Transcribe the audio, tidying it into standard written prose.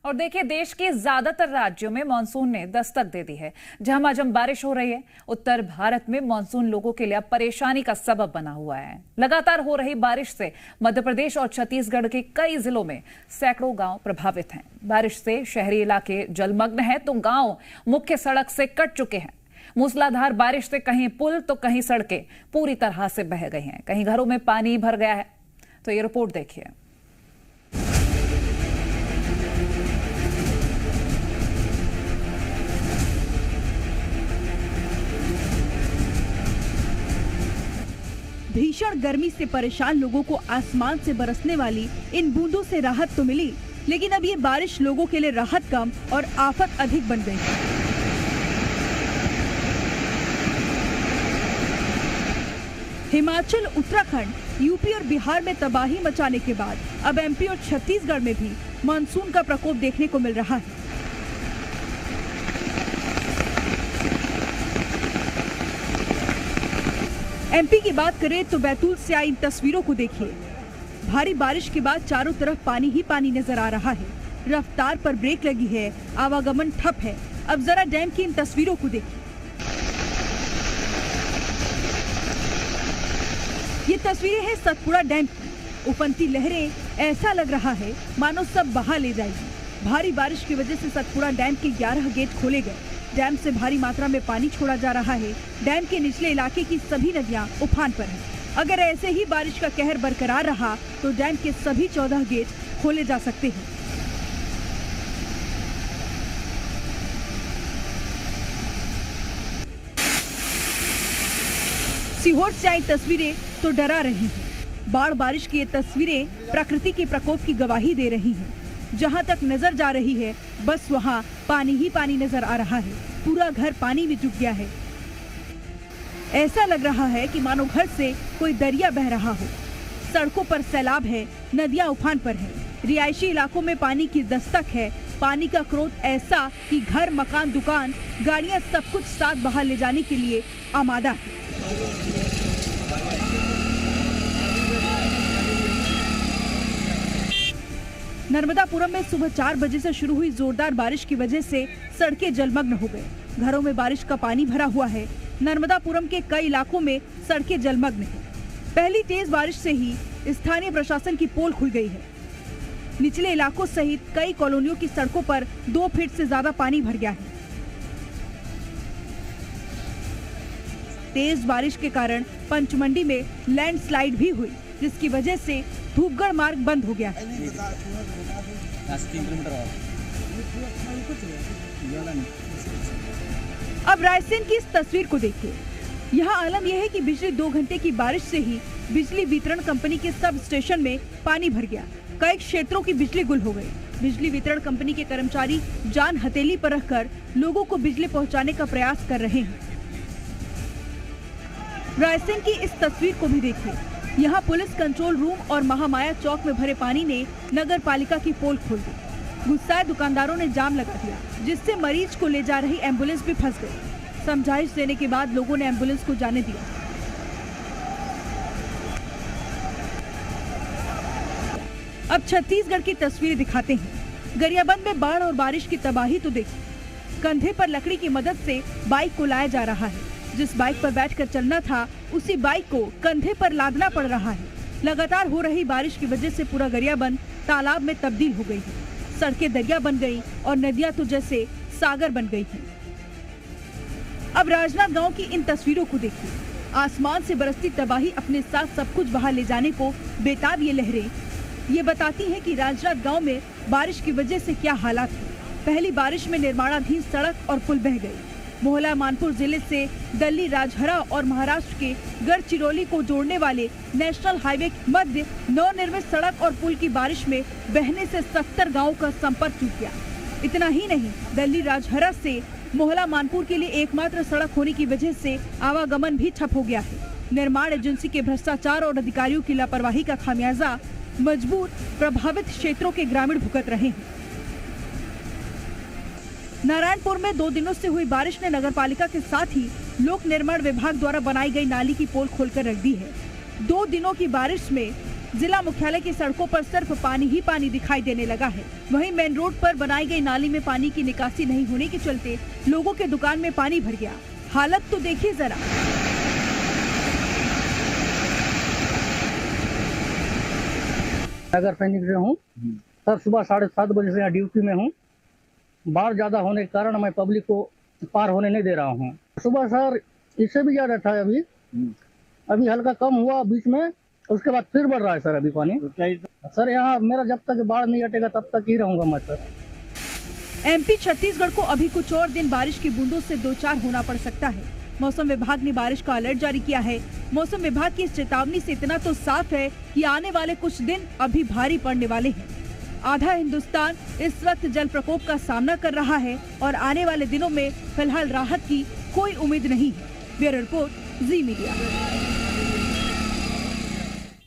और देखिए, देश के ज्यादातर राज्यों में मानसून ने दस्तक दे दी है। झमाझम बारिश हो रही है। उत्तर भारत में मानसून लोगों के लिए अब परेशानी का सबब बना हुआ है। लगातार हो रही बारिश से मध्य प्रदेश और छत्तीसगढ़ के कई जिलों में सैकड़ों गांव प्रभावित हैं। बारिश से शहरी इलाके जलमग्न हैं तो गांव मुख्य सड़क से कट चुके हैं। मूसलाधार बारिश से कहीं पुल तो कहीं सड़कें पूरी तरह से बह गई हैं। कहीं घरों में पानी भर गया है। तो ये रिपोर्ट देखिए। भीषण गर्मी से परेशान लोगों को आसमान से बरसने वाली इन बूंदों से राहत तो मिली, लेकिन अब ये बारिश लोगों के लिए राहत कम और आफत अधिक बन गई है। हिमाचल, उत्तराखंड, यूपी और बिहार में तबाही मचाने के बाद अब एमपी और छत्तीसगढ़ में भी मानसून का प्रकोप देखने को मिल रहा है। एमपी की बात करें तो बैतूल से आई इन तस्वीरों को देखिए। भारी बारिश के बाद चारों तरफ पानी ही पानी नजर आ रहा है। रफ्तार पर ब्रेक लगी है, आवागमन ठप है। अब जरा डैम की इन तस्वीरों को देखिए। ये तस्वीरें हैं सतपुड़ा डैम की। उफनती लहरें, ऐसा लग रहा है मानो सब बहा ले जाएगी। भारी बारिश की वजह से सतपुड़ा डैम के 11 गेट खोले गए। डैम से भारी मात्रा में पानी छोड़ा जा रहा है। डैम के निचले इलाके की सभी नदियां उफान पर हैं। अगर ऐसे ही बारिश का कहर बरकरार रहा तो डैम के सभी 14 गेट खोले जा सकते हैं। सीहोर से आई तस्वीरें तो डरा रही हैं। बाढ़ बारिश की ये तस्वीरें प्रकृति के प्रकोप की गवाही दे रही हैं। जहां तक नजर जा रही है बस वहां पानी ही पानी नजर आ रहा है। पूरा घर पानी में डूब गया है। ऐसा लग रहा है कि मानो घर से कोई दरिया बह रहा हो। सड़कों पर सैलाब है, नदियां उफान पर है। रिहायशी इलाकों में पानी की दस्तक है। पानी का क्रोध ऐसा कि घर, मकान, दुकान, गाड़ियां सब कुछ साथ बहा ले जाने के लिए आमादा है। नर्मदापुरम में सुबह 4 बजे से शुरू हुई जोरदार बारिश की वजह से सड़कें जलमग्न हो गए। घरों में बारिश का पानी भरा हुआ है। नर्मदापुरम के कई इलाकों में सड़कें जलमग्न हैं। पहली तेज बारिश से ही स्थानीय प्रशासन की पोल खुल गई है। निचले इलाकों सहित कई कॉलोनियों की सड़कों पर 2 फीट से ज्यादा पानी भर गया है। तेज बारिश के कारण पंचमंडी में लैंडस्लाइड भी हुई, जिसकी वजह से धूपगढ़ मार्ग बंद हो गया है। अब रायसेन की इस तस्वीर को देखिए। यहाँ आलम यह है कि पिछले 2 घंटे की बारिश से ही बिजली वितरण कंपनी के सब स्टेशन में पानी भर गया। कई क्षेत्रों की बिजली गुल हो गई। बिजली वितरण कंपनी के कर्मचारी जान हथेली पर रखकर लोगों को बिजली पहुँचाने का प्रयास कर रहे हैं। रायसेन की इस तस्वीर को भी देखिए। यहाँ पुलिस कंट्रोल रूम और महामाया चौक में भरे पानी ने नगर पालिका की पोल खोल दी। गुस्साए दुकानदारों ने जाम लगा दिया, जिससे मरीज को ले जा रही एम्बुलेंस भी फंस गई। समझाइश देने के बाद लोगों ने एम्बुलेंस को जाने दिया। अब छत्तीसगढ़ की तस्वीरें दिखाते हैं। गरियाबंद में बाढ़ और बारिश की तबाही तो देखी। कंधे पर लकड़ी की मदद से बाइक को लाया जा रहा है। जिस बाइक पर बैठकर चलना था, उसी बाइक को कंधे पर लादना पड़ रहा है। लगातार हो रही बारिश की वजह से पूरा गरियाबंद तालाब में तब्दील हो गई है। सड़कें दरिया बन गई और नदियां तो जैसे सागर बन गई हैं। अब राजनांदगांव की इन तस्वीरों को देखिए। आसमान से बरसती तबाही अपने साथ सब कुछ बहा ले जाने को बेताब ये लहरें ये बताती हैं कि राजनांदगांव में बारिश की वजह से क्या हालात थे। पहली बारिश में निर्माणाधीन सड़क और पुल बह गई। मोहला मानपुर जिले से दिल्ली राजहरा और महाराष्ट्र के गढ़चिरौली को जोड़ने वाले नेशनल हाईवे मध्य नवनिर्मित सड़क और पुल की बारिश में बहने से 70 गांवों का संपर्क टूट गया। इतना ही नहीं, दिल्ली राजहरा से मोहला मानपुर के लिए एकमात्र सड़क होने की वजह से आवागमन भी ठप हो गया है। निर्माण एजेंसी के भ्रष्टाचार और अधिकारियों की लापरवाही का खामियाजा मजबूर प्रभावित क्षेत्रों के ग्रामीण भुगत रहे हैं। नारायणपुर में 2 दिनों से हुई बारिश ने नगरपालिका के साथ ही लोक निर्माण विभाग द्वारा बनाई गई नाली की पोल खोलकर रख दी है। 2 दिनों की बारिश में जिला मुख्यालय की सड़कों पर सिर्फ पानी ही पानी दिखाई देने लगा है। वहीं मेन रोड पर बनाई गई नाली में पानी की निकासी नहीं होने के चलते लोगों के दुकान में पानी भर गया। हालत तो देखिए जरा। नगर सैनिक से हूँ सर, सुबह 7:30 बजे से यहाँ ड्यूटी में हूँ। बाढ़ ज्यादा होने के कारण मैं पब्लिक को पार होने नहीं दे रहा हूँ। सुबह सर इससे भी ज्यादा था, अभी हल्का कम हुआ बीच में, उसके बाद फिर बढ़ रहा है सर अभी पानी। सर यहाँ मेरा जब तक बाढ़ नहीं हटेगा तब तक ही रहूंगा मैं सर। एमपी छत्तीसगढ़ को अभी कुछ और दिन बारिश की बूंदों से दो चार होना पड़ सकता है। मौसम विभाग ने बारिश का अलर्ट जारी किया है। मौसम विभाग की इस चेतावनी से इतना तो साफ है कि आने वाले कुछ दिन अभी भारी पड़ने वाले हैं। आधा हिंदुस्तान इस वक्त जल प्रकोप का सामना कर रहा है और आने वाले दिनों में फिलहाल राहत की कोई उम्मीद नहीं है। ब्यूरो रिपोर्ट, जी मीडिया।